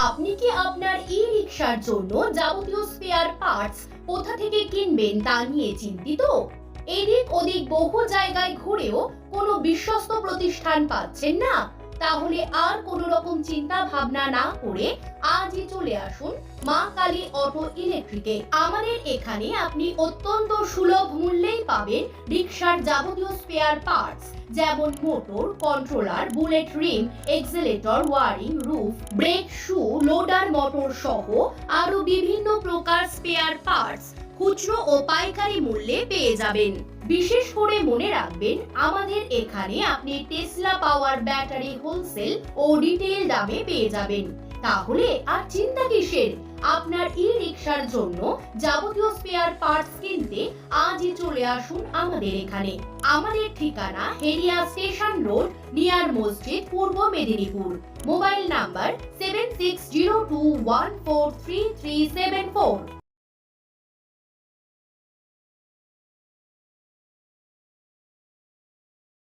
আপনি কি আপনার ই-রিকশার জন্য যাবতীয় স্পেয়ার পার্টস কোথা থেকে কিনবেন তা নিয়ে চিন্তিত? এদিক ওদিক বহু জায়গায় ঘুরেও কোনো বিশ্বস্ত প্রতিষ্ঠান পাচ্ছেন না? তাহলে আর কোনো রকম চিন্তা ভাবনা না করে আজই চলে আসুন মা কালী অটো ইলেকট্রিকে। আমাদের এখানে আপনি অত্যন্ত সুলভ মূল্যেই পাবেন রিকশার যাবতীয় স্পেয়ার পার্টস, যেমন motor, controller, bullet rim, accelerator, wiring, roof, brake shoe, loader motor সহ আরো বিভিন্ন প্রকার স্পেয়ার পার্টস খুচরো ও পাইকারি মূল্যে পেয়ে যাবেন। বিশেষ করে মনে রাখবেন, আমাদের এখানে আপনি টেসলা পাওয়ার ব্যাটারি হোলসেল ও রিটেল দামে পেয়ে যাবেন। তাহলে আর চিন্তা কিসের? আপনার ই-রিকশার জন্য যাবতীয় স্পেয়ার পার্টস কিনতে আজই চলে আসুন আমাদের এখানে। আমাদের ঠিকানা হেরিয়া স্টেশন রোড, নিয়ার মসজিদ, পূর্ব মেদিনীপুর। Mobile number 7602143374।